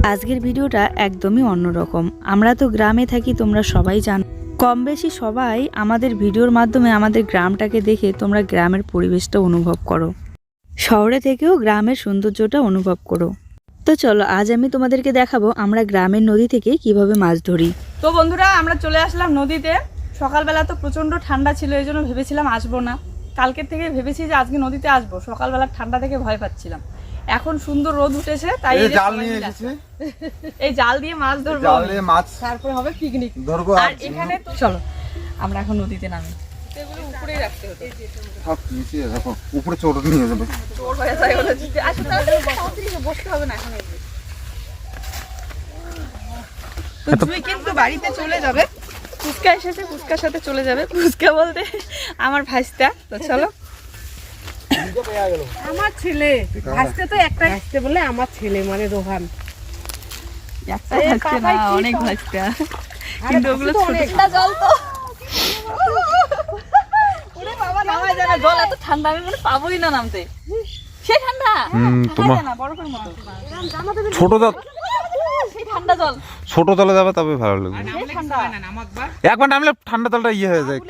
আজকের ভিডিওটা একদমই অন্যরকম। আমরা তো গ্রামে থাকি, তোমরা সবাই জানো। কম বেশি সবাই আমাদের ভিডিওর মাধ্যমে আমাদের গ্রামটাকে দেখে তোমরা গ্রামের পরিবেশটা অনুভব করো, শহরে থেকেও গ্রামের সৌন্দর্যটা অনুভব করো। তো চলো আজ আমি তোমাদেরকে দেখাবো আমরা গ্রামের নদী থেকে কিভাবে মাছ ধরি। তো বন্ধুরা, আমরা চলে আসলাম নদীতে। সকালবেলা তো প্রচণ্ড ঠান্ডা ছিল, এই জন্য ভেবেছিলাম আসবো না। কালকের থেকে ভেবেছি যে আজকে নদীতে আসবো, সকালবেলা ঠান্ডা থেকে ভয় পাচ্ছিলাম। এখন সুন্দর রোদ উঠেছে, তাই জাল নিয়ে এসেছে। এই জাল দিয়ে মাছ ধরবো, জাল দিয়ে মাছ তারপরে হবে পিকনিক ধরবো। আর এখানে তো চলো আমরা এখন নদীতে নামি। এগুলো উপরেই রাখতে হতো, সব নিচে রাখো, উপরে চোর নিয়ে যাবে। চোর হয়ে যায় ওরা। আসলে তাড়াতাড়ি বসতে হবে না এখন। তো তুই কিন্তু বাড়িতে চলে যাবে, ফুচকা এসেছে, ফুচকার সাথে চলে যাবে। ফুচকা বলতে আমার ভাইস্তা। তো চলো। আমার ছেলে ভাসতে তো একটা ভাসতে বলে আমার ছেলে মানে রোহান একটা ভাসতে না, অনেক ভাসতে, কিন্তু ওগুলো ছোট জল তো। ওরে বাবা, নামাই যায় না, জল এত ঠান্ডা, আমি মনে পাবোই না নামতে। সে ঠান্ডা তোমার না, বরফের মতো ছোট জাল, সেই ঠান্ডা জল। ছোট জলে যাবে তবে ভালো লাগবে। একবার নামলে ঠান্ডা জলটা ইয়ে হয়ে যায়।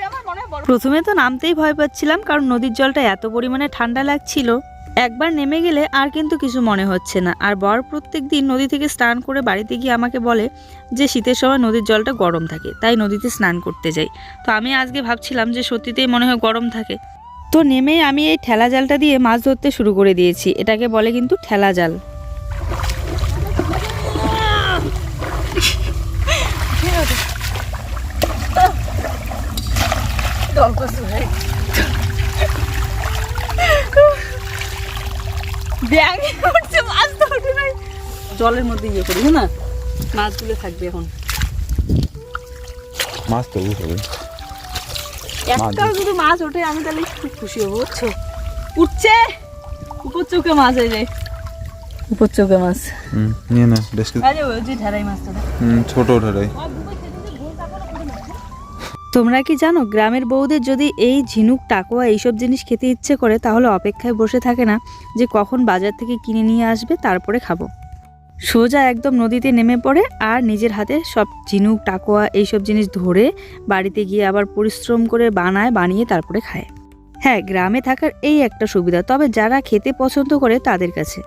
প্রথমে তো নামতেই ভয় পাচ্ছিলাম, কারণ নদীর জলটা এত পরিমাণে ঠান্ডা লাগছিল। একবার নেমে গেলে আর কিন্তু কিছু মনে হচ্ছে না। আর বর প্রত্যেক দিন নদী থেকে স্নান করে বাড়িতে গিয়ে আমাকে বলে যে শীতের সময় নদীর জলটা গরম থাকে, তাই নদীতে স্নান করতে যাই। তো আমি আজকে ভাবছিলাম যে সত্যিতেই মনে হয় গরম থাকে। তো নেমেই আমি এই ঠেলা জালটা দিয়ে মাছ ধরতে শুরু করে দিয়েছি। এটাকে বলে কিন্তু ঠেলা জাল। জলের মধ্যে ইয়ে করি না, মাছগুলো থাকবে। এখন মাছ তো উঠবে, একটা যদি মাছ ওঠে আমি তাহলে খুব খুশি হবো, বুঝছো? উঠছে উপর চোখে মাছ, এই যে উপর চোখে মাছ। নিয়ে না বেশ কিছু। আরে ওই যে ঢালাই মাছটা, ছোট ঢালাই। তোমরা কি জানো, গ্রামের বউদের যদি এই ঝিনুক, টাকোয়া এইসব জিনিস খেতে ইচ্ছে করে তাহলে অপেক্ষায় বসে থাকে না যে কখন বাজার থেকে কিনে নিয়ে আসবে তারপরে খাবো। সোজা একদম নদীতে নেমে পড়ে আর নিজের হাতে সব ঝিনুক, টাকোয়া এইসব জিনিস ধরে বাড়িতে গিয়ে আবার পরিশ্রম করে বানিয়ে তারপরে খায়। হ্যাঁ, গ্রামে থাকার এই একটা সুবিধা, তবে যারা খেতে পছন্দ করে তাদের কাছে।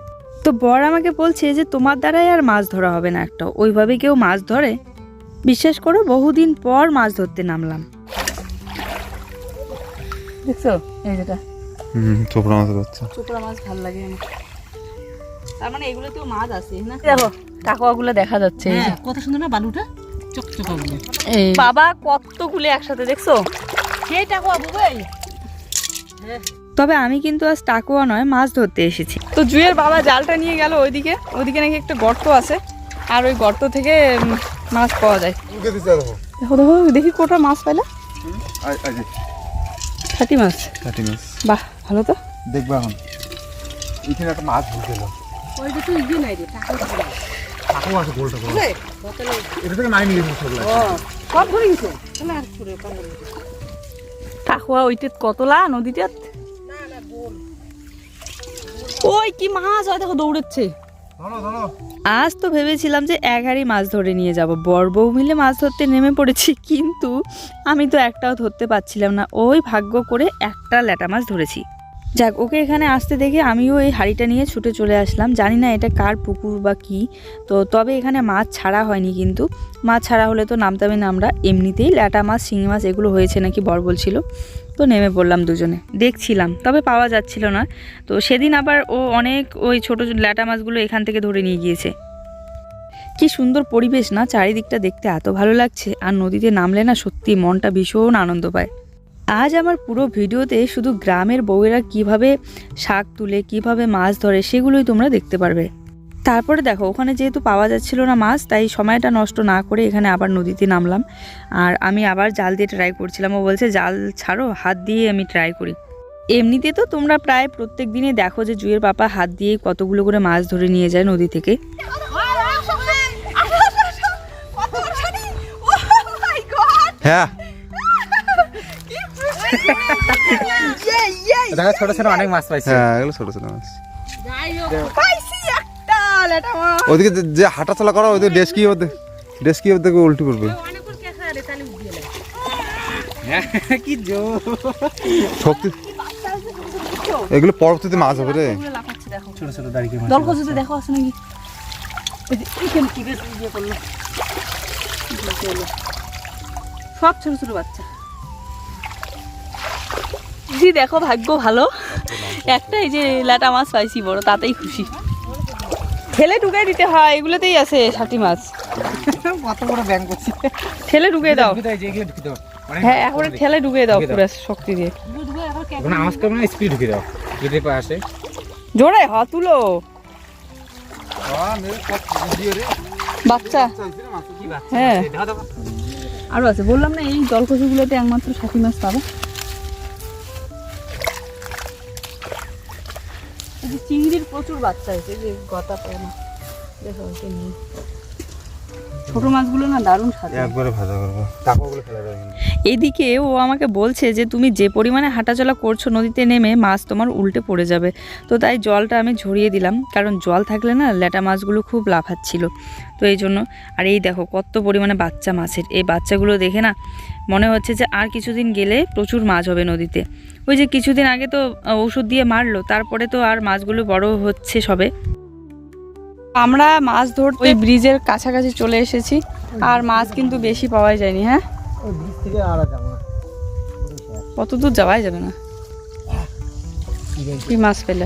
তো বর আমাকে বলছে যে তোমার দ্বারাই আর মাছ ধরা হবে না একটা, ওইভাবে কেউ মাছ ধরে? বিশ্বাস করো, বহুদিন পর মাছ ধরতে নামলাম। দেখছো এই যেটা চোপড়া মাছ বাচ্চা। চোপড়া মাছ ভালো লাগে আমার। তার মানে এগুলোতেও মাছ আছে না? দেখো টাকুয়াগুলো দেখা যাচ্ছে, এই যে কত সুন্দর না বালুটা, চকচকা বলে। বাবা কতগুলো একসাথে, দেখছো? সেই টাকুয়া বুবাই। তবে আমি কিন্তু আজ টাকুয়া নয়, মাছ ধরতে এসেছি। তো জুয়ের বাবা জালটা নিয়ে গেল ওইদিকে, ওইদিকে নাকি একটা গর্ত আছে, আর ওই গর্ত থেকে মাছ পাওয়া যায়। দেখো দেখো, দেখি কোটা মাছ পাইলা। ছাটি মাছ, কাটি মাছ। বাহ ভালো তো। দেখবা এখন এখানে একটা মাছ ঢুকেলো। ওই যে তুই ইয়ে নাই রে, টাকুয়া টাকু আছে গোলটা গোল। এটা থেকে নাই নিয়ে গেছে সবগুলা। সব ধরে গেছে। চলে আর পুরো কামড়। টাকুয়া ওইটা কতলা নদীটা। ওই কি মাছ হয় দেখো, দৌড়াচ্ছে। আজ তো ভেবেছিলাম যে এক হাঁড়ি মাছ ধরে নিয়ে যাব, বর বউ মিলে মাছ ধরতে নেমে পড়েছি, কিন্তু আমি তো একটাও ধরতে পারছিলাম না। ওই ভাগ্য করে একটা ল্যাটা মাছ ধরেছি। যাক, ওকে এখানে আসতে দেখে আমিও এই হাঁড়িটা নিয়ে ছুটে চলে আসলাম। জানি না এটা কার পুকুর বা কি, তো তবে এখানে মাছ ছাড়া হয়নি, কিন্তু মাছ ছাড়া হলে তো নামতামই না আমরা। এমনিতেই ল্যাটা মাছ, শিঙি মাছ এগুলো হয়েছে নাকি বর বলছিল, তো নেমে পড়লাম দুজনে। দেখছিলাম, তবে পাওয়া যাচ্ছিল না। তো সেদিন আবার ও অনেক ওই ছোটো ল্যাটা মাছগুলো এখান থেকে ধরে নিয়ে গিয়েছে। কি সুন্দর পরিবেশ না, চারিদিকটা দেখতে এত ভালো লাগছে। আর নদীতে নামলে না সত্যি মনটা ভীষণ আনন্দ পায়। আজ আমার পুরো ভিডিওতে শুধু গ্রামের বউয়েরা কিভাবে শাক তুলে, কিভাবে মাছ ধরে, সেগুলোই তোমরা দেখতে পারবে। তারপরে দেখো, ওখানে যেহেতু পাওয়া যাচ্ছিল না মাছ, তাই সময়টা নষ্ট না করে এখানে আবার নদীতে নামলাম। আর আমি আবার জাল দিয়ে ট্রাই করছিলাম। ও বলছে জাল ছাড়ো, হাত দিয়ে আমি ট্রাই করি। এমনিতে তো তোমরা প্রায় প্রত্যেক দিনই দেখো যে জুয়ের পাপা হাত দিয়ে কতগুলো করে মাছ ধরে নিয়ে যায় নদী থেকে। হ্যাঁ, ছোট ছোট অনেক মাছ পাইছি। হ্যাঁ, এগুলো ছোট ছোট মাছ। পাইছি একটা লেটা মাছ। ওদিকে যে হাঁটা চলা করা ওদিকে ডেস্কি ওদিকে উল্টি পড়বে। কি জোর শক্তি এগুলো পরবর্তীতে মাছ হবে রে। এগুলো লাফাচ্ছে দেখো। ছোট ছোট দাঁড়িয়ে মাছ দল কচুতে দেখো আছে নাকি? এই যে এইখানে কি বেশ ইয়ে করলো। সব ছোট ছোট বাচ্চা। জি দেখো ভাগ্য ভালো, একটা এই যে ল্যাটা মাছ পাইছি বড়, তাতেই খুশি। ঠেলে ঢুকাই দিতে হয়, এগুলোতেই আছে ষাটি মাছ। কত বড় ব্যাং করছি। ঠেলে ঢুকিয়ে দাও। ঢুকে দাও, যেগুলো ঢুকে দাও। হ্যাঁ এখন ঠেলে ঢুকিয়ে দাও পুরো শক্তি দিয়ে। ওখানে আওয়াজ করবে না, স্পিড ঢুকে দাও। যদি পা আসে জোরে হ তুলো বাচ্চা। হ্যাঁ আরো আছে, বললাম না এই জলকচুগুলোতে একমাত্র ষাটি মাছ পাবে। এই যে চিংড়ির প্রচুর বাচ্চা হয়েছে, যে গতা পায় না দেখো ওকে নিয়ে। ছোট মাছগুলো না দারুণ স্বাদ। একবারে ভাজা করবো, টাকাগুলো ফেলে দেবো। এদিকে ও আমাকে বলছে যে তুমি যে পরিমাণে হাঁটাচলা করছো নদীতে নেমে মাছ তোমার উল্টে পড়ে যাবে। তো তাই জলটা আমি ঝরিয়ে দিলাম, কারণ জল থাকলে না ল্যাটা মাছগুলো খুব লাফাচ্ছিল, তো এই জন্য। আর এই দেখো কত পরিমাণে বাচ্চা মাছের, এই বাচ্চাগুলো দেখে না মনে হচ্ছে যে আর কিছুদিন গেলে প্রচুর মাছ হবে নদীতে। ওই যে কিছুদিন আগে তো ওষুধ দিয়ে মারলো, তারপরে তো আর মাছগুলো বড় হচ্ছে সবে। আমরা মাছ ধরতে ওই ব্রিজের কাছাকাছি চলে এসেছি, আর মাছ কিন্তু বেশি পাওয়া যায়নি। হ্যাঁ ওই ব্রিজ থেকে আর যাবো না, কত দূর যাওয়াই যাবে না। কি মাছ পেলে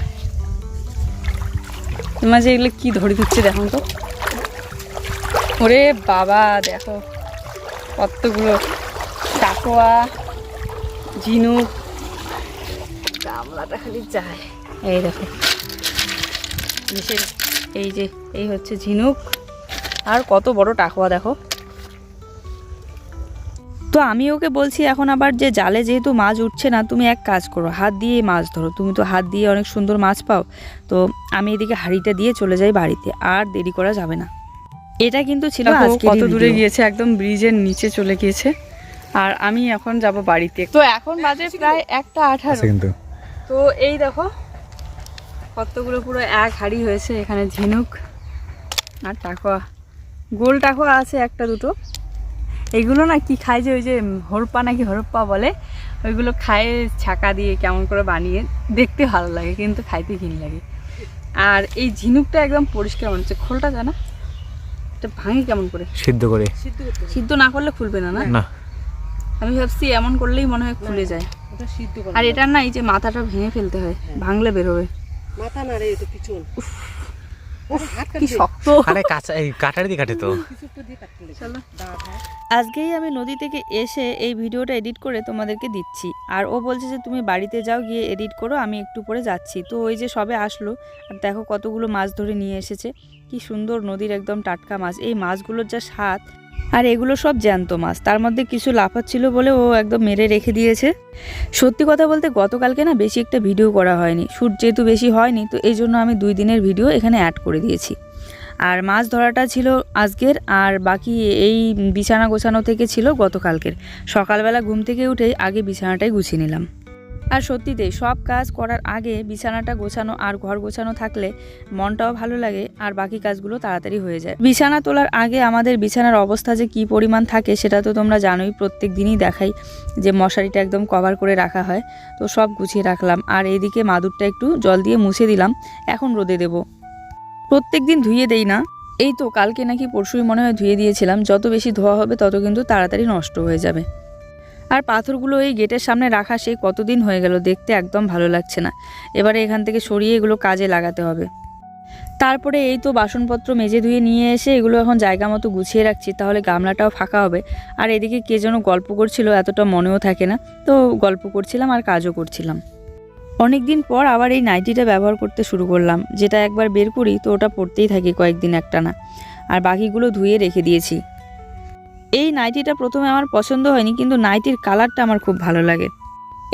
মাঝে এগুলো কি ধরে দিচ্ছে দেখো তো। ওরে বাবা দেখো কতগুলো টাকোয়া, ঝিনুক, গামলাটা খালি যায়। এই দেখো এই যে এই হচ্ছে ঝিনুক, আর কত বড় টাকোয়া দেখো। তো আমি ওকে বলছি এখন আবার যে জালে যেহেতু মাছ উঠছে না, তুমি এক কাজ করো হাত দিয়ে মাছ ধরো, তুমি তো হাত দিয়ে অনেক সুন্দর মাছ পাও। তো আমি এদিকে হাঁড়িটা দিয়ে চলে যাই বাড়িতে, আর দেরি করা যাবে না। এটা কিন্তু ছিল কত দূরে গিয়েছে, একদম ব্রিজের নিচে চলে গিয়েছে, আর আমি এখন যাব বাড়িতে। তো এখন বাজে প্রায় 1:18 কিন্তু তো এই দেখো কতগুলো পুরো এক হাঁড়ি হয়েছে। এখানে ঝিনুক আর টাকোয়া, গোল টাকোয়া আছে একটা দুটো। এইগুলো না কি খায় যে ওই যে হরপ্পা নাকি হরপ্পা বলে, ওইগুলো খায় ছাকা দিয়ে কেমন করে বানিয়ে, দেখতে ভালো লাগে কিন্তু খাইতে ঘিন লাগে। আর এই ঝিনুকটা একদম পরিষ্কার মনে হচ্ছে, খোলটা জানা এটা ভাঙে কেমন করে, সিদ্ধ করে। সিদ্ধ না করলে খুলবে না। না আমি ভাবছি এমন করলেই মনে হয় খুলে যায়। ওটা সিদ্ধ করে আর এটার না এই যে মাথাটা ভেঙে ফেলতে হয়, ভাঙলে বেরোবে। মাথা না রে, এটা পিছন। কি শক্ত। আরে কাঁচা এই কাটারি দিয়ে কাটে তো। কিছু তো দিয়ে কাটতে লেগে চলো দাঁত হয়। আজকেই আমি নদী থেকে এসে এই ভিডিওটা এডিট করে তোমাদেরকে দিচ্ছি, আর ও বলছে যে তুমি বাড়িতে যাও গিয়ে এডিট করো, আমি একটু পরে যাচ্ছি। তো ওই যে সবে আসলো, আর দেখো কতগুলো মাছ ধরে নিয়ে এসেছে, কি সুন্দর নদীর একদম টাটকা মাছ। এই মাছগুলোর যা স্বাদ, আর এগুলো সব জ্যান্ত মাছ, তার মধ্যে কিছু লাফাচ্ছিল বলে ও একদম মেরে রেখে দিয়েছে। সত্যি কথা বলতে গতকালকে না বেশি একটা ভিডিও করা হয়নি, শ্যুট যেহেতু বেশি হয়নি, তো এই জন্য আমি 2 দিনের ভিডিও এখানে অ্যাড করে দিয়েছি। আর মাছ ধরাটা ছিল আজকের, আর বাকি এই বিছানা গোছানো থেকে ছিল গতকালকের। সকালবেলা ঘুম থেকে উঠেই আগে বিছানাটাই গুছিয়ে নিলাম। আর সত্যিতেই সব কাজ করার আগে বিছানাটা গোছানো আর ঘর গোছানো থাকলে মনটাও ভালো লাগে, আর বাকি কাজগুলো তাড়াতাড়ি হয়ে যায়। বিছানা তোলার আগে আমাদের বিছানার অবস্থা যে কী পরিমাণ থাকে সেটা তো তোমরা জানোই, প্রত্যেক দিনই দেখাই যে মশারিটা একদম কভার করে রাখা হয়। তো সব গুছিয়ে রাখলাম, আর এইদিকে মাদুরটা একটু জল দিয়ে মুছে দিলাম, এখন রোদে দেবো। প্রত্যেক দিন ধুয়ে দেই না, এই তো কালকে নাকি পরশুই মনে হয় ধুয়ে দিয়েছিলাম। যত বেশি ধোয়া হবে তত কিন্তু তাড়াতাড়ি নষ্ট হয়ে যাবে। আর পাথরগুলো এই গেটের সামনে রাখা সেই কতদিন হয়ে গেল, দেখতে একদম ভালো লাগছে না। এবারে এখান থেকে সরিয়ে এগুলো কাজে লাগাতে হবে। তারপরে এই তো বাসনপত্র মেজে ধুয়ে নিয়ে এসে এগুলো এখন জায়গা মতো গুছিয়ে রাখছি, তাহলে গামলাটাও ফাঁকা হবে। আর এদিকে কে যেন গল্প করছিল, এতটা মনেও থাকে না, তো গল্প করছিলাম আর কাজও করছিলাম। অনেক দিন পর আবার এই নাইটিটা ব্যবহার করতে শুরু করলাম, যেটা একবার বের করি তো ওটা পরতেই থাকি কয়েকদিন একটানা। আর বাকিগুলো ধুয়ে রেখে দিয়েছি। এই নাইটিটা প্রথমে আমার পছন্দ হয়নি, কিন্তু নাইটির কালারটা আমার খুব ভালো লাগে।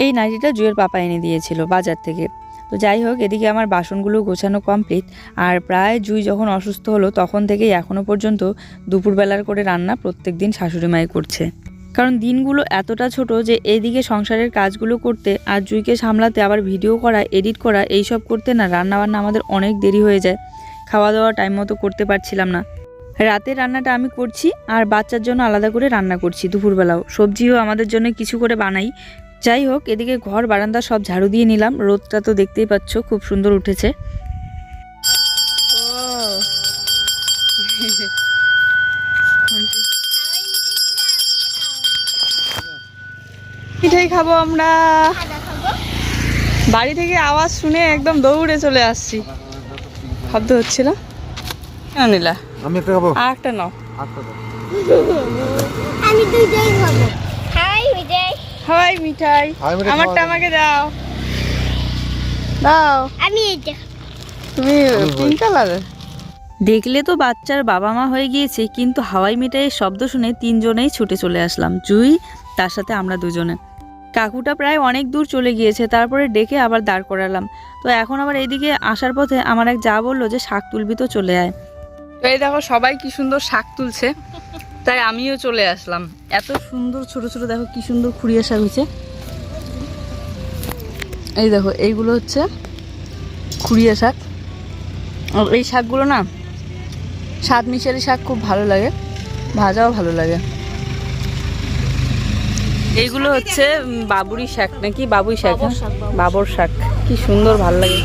এই নাইটিটা জুয়ের পাপা এনে দিয়েছিল বাজার থেকে। তো যাই হোক, এদিকে আমার বাসনগুলো গোছানো কমপ্লিট। আর প্রায় জুই যখন অসুস্থ হলো তখন থেকেই এখনও পর্যন্ত দুপুরবেলার করে রান্না প্রত্যেক দিন শাশুড়ি মাই করছে। কারণ দিনগুলো এতটা ছোট যে এইদিকে সংসারের কাজগুলো করতে আর জুইকে সামলাতে, আবার ভিডিও করা, এডিট করা, এইসব করতে না রান্নাবান্না আমাদের অনেক দেরি হয়ে যায়। খাওয়া দাওয়া টাইম মতো করতে পারছিলাম না। রাতে রান্নাটা আমি করছি আর বাচ্চার জন্য আলাদা করে রান্না করছি। দুপুরবেলাও সবজিও আমাদের জন্য কিছু করে বানাই। যাই হোক, এদিকে ঘর বারান্দা সব ঝাড়ু দিয়ে নিলাম। রোদটা তো দেখতেই পাচ্ছ খুব সুন্দর উঠেছে। পিঠাই খাবো আমরা। বাড়ি থেকে আওয়াজ শুনে একদম দৌড়ে চলে আসছি। শব্দ হচ্ছিল। কেন নিলা? আমি একটা খাবো। আর একটা নাও। আমি দুইটাই খাবো। হাই বিজয়। হাই মিঠাই। হাই মিঠাই আমারটা খাওয়া আমাকে দাও। দাও। আমি এইটা। তুমি পিঙ্ক কালার। দেখলে তো বাচ্চার বাবা মা হয়ে গিয়েছে, কিন্তু হাওয়াই মিঠাইয়ের শব্দ শুনে তিনজনেই ছুটে চলে আসলাম। জুই, তার সাথে আমরা দুজনে। কাকুটা প্রায় অনেক দূর চলে গিয়েছে, তারপরে ডেকে আবার দাঁড় করালাম। তো এখন আবার এইদিকে আসার পথে আমার এক যা বললো যে শাক তুলবি তো চলে আয়। তো এই দেখো সবাই কি সুন্দর শাক তুলছে, তাই আমিও চলে আসলাম। এত সুন্দর ছোট ছোট দেখো কি সুন্দর খুঁড়িয়া শাক হয়েছে। এই দেখো এইগুলো হচ্ছে খুঁড়িয়া শাক। আর এই শাকগুলো না স্বাদ মিশালি শাক, খুব ভালো লাগে, ভাজাও ভালো লাগে। এইগুলো হচ্ছে বাবুরি শাক নাকি বাবুই শাক, বাবর শাক। কি সুন্দর ভালো লাগে,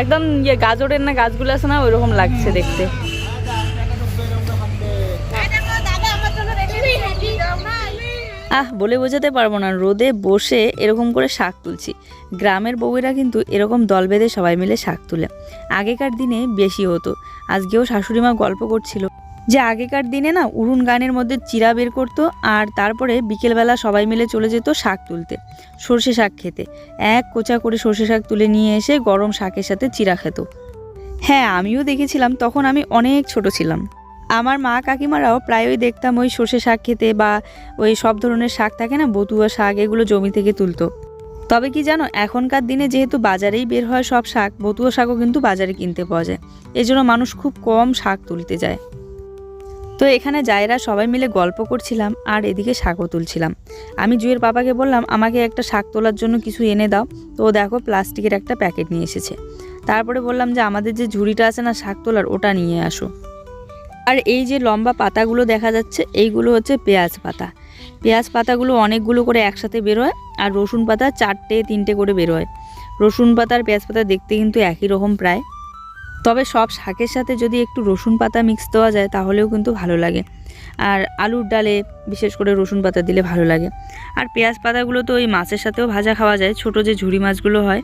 একদম ইয়ে গাজরের না গাছগুলো আছে না ওইরকম লাগছে দেখতে। বলে বোঝাতে পারবো না, রোদে বসে এরকম করে শাক তুলছি। গ্রামের বউয়েরা কিন্তু এরকম দল বেঁধে সবাই মিলে শাক তুলে। আগেকার দিনে বেশি হতো। আজকেও শাশুড়ি মা গল্প করছিল যে আগেকার দিনে না উড়ুন গানের মধ্যে চিরা বের করতো, আর তারপরে বিকেলবেলা সবাই মিলে চলে যেত শাক তুলতে, সর্ষে শাক খেতে। এক কোচা করে সর্ষে শাক তুলে নিয়ে এসে গরম শাকের সাথে চিরা খেত। হ্যাঁ, আমিও দেখেছিলাম, তখন আমি অনেক ছোট ছিলাম। আমার মা কাকিমারাও প্রায়ই দেখতাম ওই সর্ষে শাক খেতে, বা ওই সব ধরনের শাক থাকে না, বতুয়া শাক, এগুলো জমি থেকে তুলতো। তবে কি জানো, এখনকার দিনে যেহেতু বাজারেই বের হয় সব শাক, বতুয়া শাকও কিন্তু বাজারে কিনতে পাওয়া যায়। এজন্য মানুষ খুব কম শাক তুলতে যায়। তো এখানে যায়রা সবাই মিলে গল্প করছিলাম আর এদিকে শাকও তুলছিলাম। আমি জুয়ের বাবাকে বললাম আমাকে একটা শাক তোলার জন্য কিছু এনে দাও। তো দেখো প্লাস্টিকের একটা প্যাকেট নিয়ে এসেছে। তারপরে বললাম যে আমাদের যে ঝুড়িটা আছে না শাক তোলার, ওটা নিয়ে আসো। আর এই যে লম্বা পাতাগুলো দেখা যাচ্ছে, এইগুলো হচ্ছে পেঁয়াজ পাতা। পেঁয়াজ পাতাগুলো অনেকগুলো করে একসাথে বেরোয়, আর রসুন পাতা 4-3টে করে বেরোয়। রসুন পাতা আর পেঁয়াজ পাতা দেখতে কিন্তু একই রকম প্রায়, তবে সব শাকের সাথে যদি একটু রসুন পাতা মিক্স দেওয়া যায় তাহলেও কিন্তু ভালো লাগে। আর আলুর ডালে বিশেষ করে রসুন পাতা দিলে ভালো লাগে। আর পেঁয়াজ পাতাগুলো তো ওই মাছের সাথেও ভাজা খাওয়া যায়, ছোট যে ঝুড়ি মাছগুলো হয়।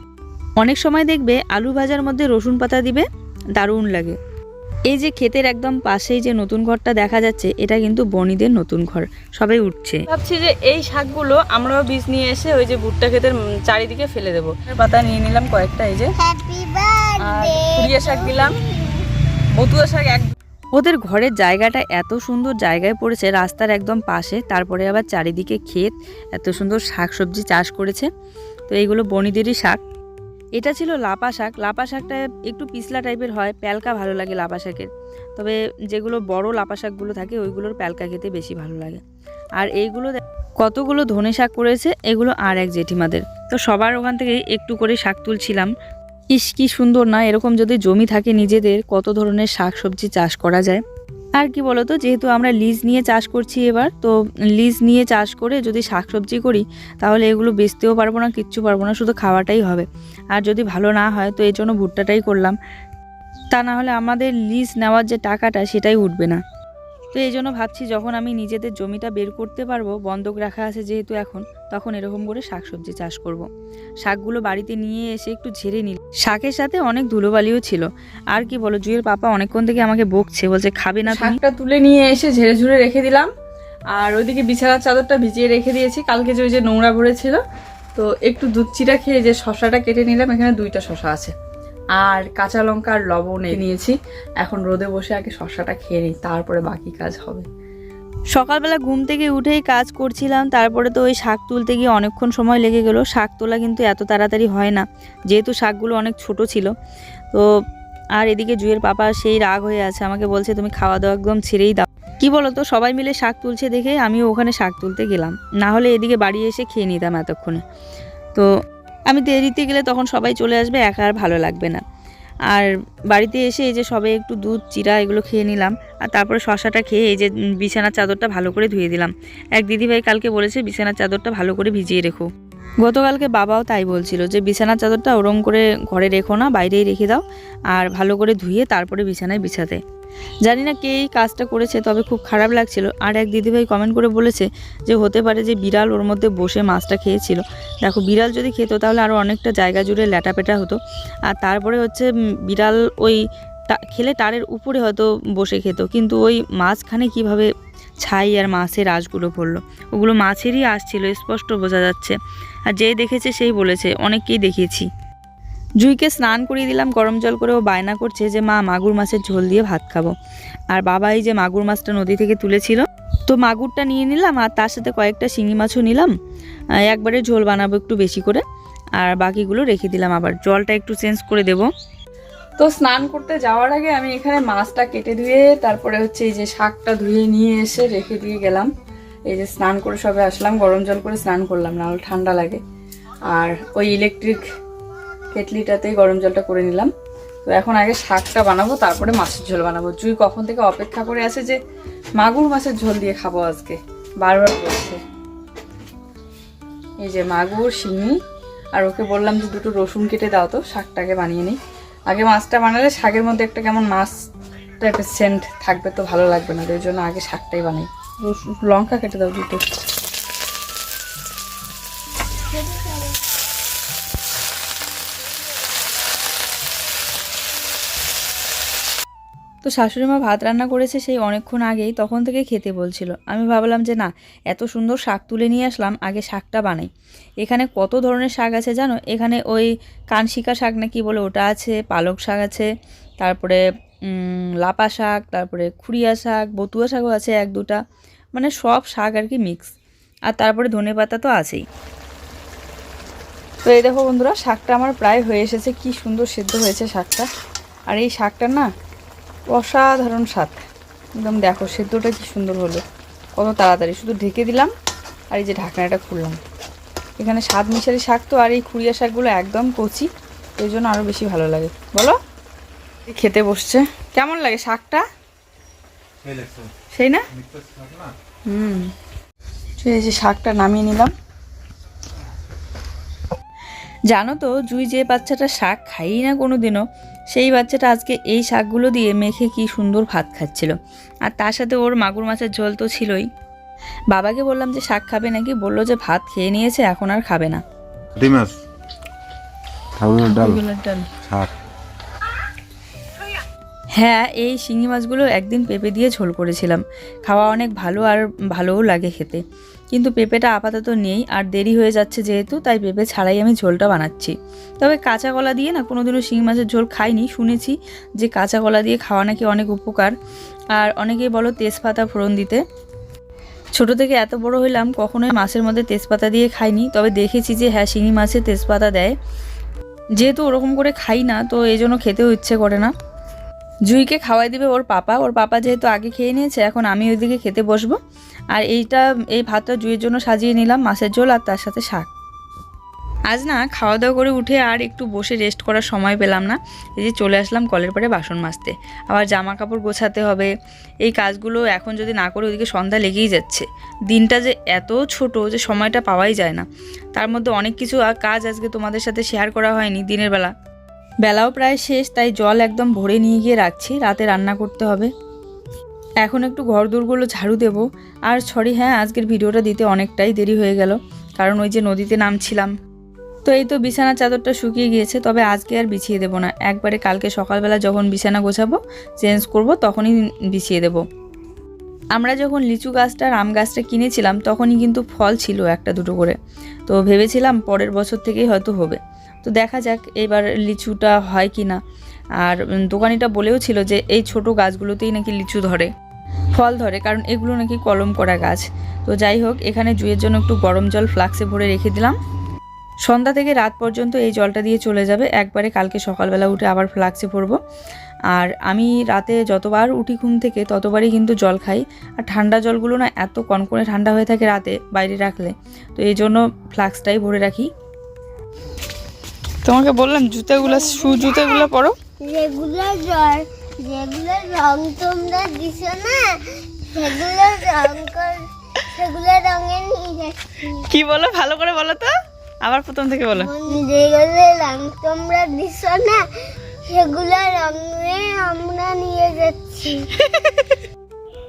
অনেক সময় দেখবে আলু ভাজার মধ্যে রসুন পাতা দিবে, দারুণ লাগে। এই যে ক্ষেতের একদম পাশেই যে নতুন ঘরটা দেখা যাচ্ছে, এটা কিন্তু বনিদের নতুন ঘর, সবাই উঠছে। ভাবছি যে এই শাকগুলো আমরাও বীজ নিয়ে এসে ওই যে ভুট্টা ক্ষেতের চারিদিকে ফেলে দেবো। পাতা নিয়ে নিলাম কয়েকটা, এই যে হ্যাপি আর বার্থডে। কুড়িয়া শাক দিলাম, বতুয়া শাক এক। ওদের ঘরের জায়গাটা এত সুন্দর জায়গায় পড়েছে, রাস্তার একদম পাশে, তারপরে আবার চারিদিকে ক্ষেত, এত সুন্দর শাকসবজি চাষ করেছে। তো এইগুলো বনিদেরই শাক। এটা ছিল লাপা শাক। লাপা শাকটা একটু পিছলা টাইপের হয়, প্যালকা ভালো লাগে লাপা শাকের। তবে যেগুলো বড় লাপা শাকগুলো থাকে ওইগুলোর প্যালকা খেতে বেশি ভালো লাগে। আর এইগুলো কতগুলো ধনে শাক করেছে, এগুলো আর এক জেঠিমাদের। তো সবার ওখান থেকে একটু করে শাক তুলছিলাম। ইস কি সুন্দর না, এরকম যদি জমি থাকে নিজেদের, কত ধরনের শাক সবজি চাষ করা যায়। আর কি বলতো, যেহেতু আমরা লিজ নিয়ে চাষ করছি এবার, তো লিজ নিয়ে চাষ করে যদি শাকসবজি করি তাহলে এগুলো বেচতেও পারবো না, কিচ্ছু পারবো না, শুধু খাওয়াটাই হবে। আর যদি ভালো না হয় তো এই জন্য ভুট্টাটাই করলাম, তা না হলে আমাদের লিজ নেওয়ার যে টাকাটা সেটাই উঠবে না। তো এই জন্য ভাবছি যখন আমি নিজেদের জমিটা বের করতে পারবো, বন্ধক রাখা আছে যেহেতু এখন, তখন এরকম করে শাকসবজি চাষ করব। শাকগুলো বাড়িতে নিয়ে এসে একটু ঝেড়ে নিল। শাকের সাথে অনেক ধুলোবালিও ছিল। আর কি বলো, জুয়ের পাপা অনেকক্ষণ থেকে আমাকে বকছে, বলছে খাবে না তুমি। শাকটা তুলে নিয়ে এসে ঝেড়ে ঝুড়ে রেখে দিলাম। আর ওইদিকে বিছানার চাদরটা ভিজিয়ে রেখে দিয়েছি, কালকে যে ওই যে নোংরা ভরেছিল। তো একটু দুধ চিরা খেয়ে যে শশাটা কেটে নিলাম, এখানে 2টা শশা আছে, আর কাঁচা লঙ্কা আর লবণ নিয়েছি। এখন রোদে বসে আগে শশাটা খেয়ে নিই, তারপরে বাকি কাজ হবে। সকালবেলা ঘুম থেকে উঠেই কাজ করছিলাম, তারপরে তো ওই শাক তুলতে গিয়ে অনেকক্ষণ সময় লেগে গেল। শাক তোলা কিন্তু এত তাড়াতাড়ি হয় না, যেহেতু শাকগুলো অনেক ছোট ছিল। তো আর এদিকে জুয়ের পাপা সেই রাগ হয়ে আছে, আমাকে বলছে তুমি খাওয়া দাওয়া একদম ছেড়েই দাও। কি বলো তো, সবাই মিলে শাক তুলছে দেখে আমিও ওখানে শাক তুলতে গেলাম, না হলে এদিকে বাড়ি এসে খেয়ে নিতাম এতক্ষণে। তো আমি দেরিতে গেলে তখন সবাই চলে আসবে, একা আর ভালো লাগবে না। আর বাড়িতে এসে এই যে সবে একটু দুধ চিরা এগুলো খেয়ে নিলাম, আর তারপরে শশাটা খেয়ে এই যে বিছানার চাদরটা ভালো করে ধুয়ে দিলাম। এক দিদিভাই কালকে বলেছে বিছানার চাদরটা ভালো করে ভিজিয়ে রেখো। গতকালকে বাবাও তাই বলছিল যে বিছানার চাদরটা ওরম করে ঘরে রেখো না, বাইরেই রেখে দাও, আর ভালো করে ধুয়ে তারপরে বিছানায় বিছাতে। জানি না কে এই কাজটা করেছে, তবে খুব খারাপ লাগছিল। আর এক দিদিভাই কমেন্ট করে বলেছে যে হতে পারে যে বিড়াল ওর মধ্যে বসে মাছটা খেয়েছিল। দেখো, বিড়াল যদি খেত তাহলে আরও অনেকটা জায়গা জুড়ে ল্যাটাপেটা হতো। আর তারপরে হচ্ছে বিড়াল ওই খেলে টারের উপরে হয়তো বসে খেত, কিন্তু ওই মাঝখানে কিভাবে ছাই আর মাছের আঁশগুলো পড়লো, ওগুলো মাছেরই আঁশ ছিল, স্পষ্ট বোঝা যাচ্ছে। আর যেই দেখেছে সেই বলেছে, অনেককেই দেখিয়েছি। জুইকে স্নান করিয়ে দিলাম গরম জল করে। ও বায়না করছে যে মা মাগুর মাছের ঝোল দিয়ে ভাত খাবো। আর বাবা এই যে মাগুর মাছটা নদী থেকে তুলেছিল, তো মাগুরটা নিয়ে নিলাম, আর তার সাথে কয়েকটা শিঙি মাছও নিলাম। একবারে ঝোল বানাবো একটু বেশি করে, আর বাকিগুলো রেখে দিলাম। আবার জলটা একটু চেঞ্জ করে দেব। তো স্নান করতে যাওয়ার আগে আমি এখানে মাছটা কেটে ধুয়ে তারপরে হচ্ছে এই যে শাকটা ধুয়ে নিয়ে এসে রেখে দিয়ে গেলাম। এই যে স্নান করে সবে আসলাম, গরম জল করে স্নান করলাম, না হলে ঠান্ডা লাগে। আর ওই ইলেকট্রিক কেটলিটাতেই গরম জলটা করে নিলাম। তো এখন আগে শাকটা বানাবো, তারপরে মাছের ঝোল বানাবো। জুই কখন থেকে অপেক্ষা করে আছে যে মাগুর মাছের ঝোল দিয়ে খাবো আজকে, বারবার বলছে। এই যে মাগুর, শিঙি, আর ওকে বললাম যে দুটো রসুন কেটে দাও তো, শাকটাকে বানিয়ে নিই। আগে মাছটা বানালে শাকের মধ্যে একটা কেমন মাছ টাইপের সেন্ট থাকবে, তো ভালো লাগবে না, ওই জন্য আগে শাকটাই বানাই। রসুন লঙ্কা কেটে দাও দুটো। তো শাশুড়ি মা ভাত রান্না করেছে সেই অনেকক্ষণ আগেই, তখন থেকে খেতে বলছিল। আমি ভাবলাম যে না, এত সুন্দর শাক তুলে নিয়ে আসলাম, আগে শাকটা বানাই। এখানে কত ধরনের শাক আছে জানো? এখানে ওই কানশিকা শাক না কি বলে ওটা আছে, পালক শাক আছে, তারপরে লাপা শাক, তারপরে খুরিয়া শাক, বতুয়া শাকও আছে এক দুটা, মানে সব শাক আর কি মিক্স। আর তারপরে ধনেপাতা তো আছেই। তো এই দেখো বন্ধুরা, শাকটা আমার প্রায় হয়ে এসেছে। কি সুন্দর সেদ্ধ হয়েছে শাকটা। আর এই শাকটা না অসাধারণ স্বাদ, একদম দেখো সেদ্ধটা কি সুন্দর হলো, কত তাড়াতাড়ি। শুধু ঢেকে দিলাম আর এই যে ঢাকনাটা খুললাম। এখানে স্বাদ মিশালি শাক তো, আর এই খুরিয়া শাকগুলো একদম কচি, এই জন্য আরও বেশি ভালো লাগে। বলো, খেতে বসছে। কেমন লাগে শাকটা? সেই না? এই যে শাকটা নামিয়ে নিলাম। জানো তো, জুই যে বাচ্চাটা শাক খাই না কোনো দিনও, সেই বাচ্চাটা আজকে এই শাকগুলো দিয়ে মেখে কি সুন্দর ভাত খাচ্ছিল। আর তার সাথে ওর মাগুর মাছের ঝোল তো ছিলই। বাবাকে বললাম যে শাক খাবে নাকি, বললো যে ভাত খেয়ে নিয়েছে, এখন আর খাবে না। ডিমাস ডাল ডাল। শাক। হ্যাঁ, এই শিঙি মাছগুলো একদিন পেঁপে দিয়ে ঝোল করেছিলাম, খাওয়া অনেক ভালো, আর ভালোও লাগে খেতে। কিন্তু পেঁপেটা আপাতত নেই, আর দেরি হয়ে যাচ্ছে যেহেতু, তাই পেঁপে ছাড়াই আমি ঝোলটা বানাচ্ছি। তবে কাঁচা কলা দিয়ে না কোনোদিনও শিঙি মাছের ঝোল খাইনি, শুনেছি যে কাঁচা কলা দিয়ে খাওয়া নাকি অনেক উপকার। আর অনেকেই বলো তেজপাতা ফোড়ন দিতে। ছোট থেকে এত বড় হইলাম, কখনোই মাছের মধ্যে তেজপাতা দিয়ে খাইনি, তবে দেখেছি যে হ্যাঁ শিঙি মাছে তেজপাতা দেয়। যেহেতু ওরকম করে খাই না, তো এই জন্য খেতেও ইচ্ছে করে না। জুইকে খাওয়াই দিবে ওর পাপা যেহেতু আগে খেয়ে নিয়েছে, এখন আমি ওইদিকে খেতে বসবো। আর এই ভাতটা জুইয়ের জন্য সাজিয়ে নিলাম, মাছের ঝোল আর তার সাথে শাক। আজ না খাওয়া দাওয়া করে উঠে আর একটু বসে রেস্ট করার সময় পেলাম না। এই যে চলে আসলাম কলের পাড়ে বাসন মাজতে, আবার জামা কাপড় গোছাতে হবে। এই কাজগুলো এখন যদি না করে ওইদিকে সন্ধ্যা লেগেই যাচ্ছে। দিনটা যে এত ছোট যে সময়টা পাওয়াই যায় না। তার মধ্যে অনেক কিছু কাজ আজকে তোমাদের সাথে শেয়ার করা হয়নি দিনের বেলাও প্রায় শেষ, তাই জল একদম ভরে নিয়ে গিয়ে রাখছি, রাতে রান্না করতে হবে। এখন একটু ঘর দূরগুলো ঝাড়ু দেব। আর সরি, হ্যাঁ আজকের ভিডিওটা দিতে অনেকটাই দেরি হয়ে গেল, কারণ ওই যে নদীতে নামছিলাম। তো এই তো বিছানার চাদরটা শুকিয়ে গিয়েছে, তবে আজকে আর বিছিয়ে দেবো না, একবারে কালকে সকালবেলা যখন বিছানা গোছাবো চেঞ্জ করব তখনই বিছিয়ে দেব। আমরা যখন লিচু গাছটা আর আম গাছটা কিনেছিলাম তখনই কিন্তু ফল ছিল একটা দুটো করে, তো ভেবেছিলাম পরের বছর থেকেই হয়তো হবে। তো দেখা যাক এবার লিচুটা হয় কি না। আর দোকানিটা বলেও ছিল যে এই ছোট গাছগুলোতেই নাকি লিচু ধরে, ফল ধরে, কারণ এগুলো নাকি কলম করা গাছ। তো যাই হোক, এখানে জুইয়ের জন্য একটু গরম জল ফ্লাক্সে ভরে রেখে দিলাম। সন্ধ্যা থেকে রাত পর্যন্ত এই জলটা দিয়ে চলে যাবে, একবারে কালকে সকালবেলা উঠে আবার ফ্লাক্সে ভরবো। আর আমি রাতে যতবার উঠি ঘুম থেকে ততবারই কিন্তু জল খাই। আর ঠান্ডা জলগুলো না এত কনকনে ঠান্ডা হয়ে থাকে রাতে বাইরে রাখলে, তো এই জন্য ফ্লাক্সটাই ভরে রাখি। তোমাকে বললাম জুতাগুলো, জুতাগুলো পরো। যেগুলো রং তোমরা দিছো না সেগুলো রঙে নিয়ে যাচ্ছি। কি বলো, ভালো করে বলো তো, আবার প্রথম থেকে বলো। যেগুলো রং তোমরা দিছো না সেগুলো রঙে আমরা নিয়ে যাচ্ছি।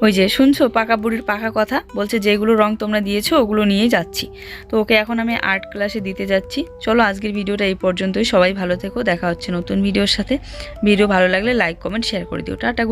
ওই যে শুনছো পাকা বুড়ির পাকা কথা, বলছে যেগুলো রং তোমরা দিয়েছো ওগুলো নিয়েই যাচ্ছি। তো ওকে এখন আমি আর্ট ক্লাসে দিতে যাচ্ছি। চলো আজকের ভিডিওটা এই পর্যন্তই। সবাই ভালো থেকো, দেখা হচ্ছে নতুন ভিডিওর সাথে। ভিডিও ভালো লাগলে লাইক কমেন্ট শেয়ার করে দিও। টাটা।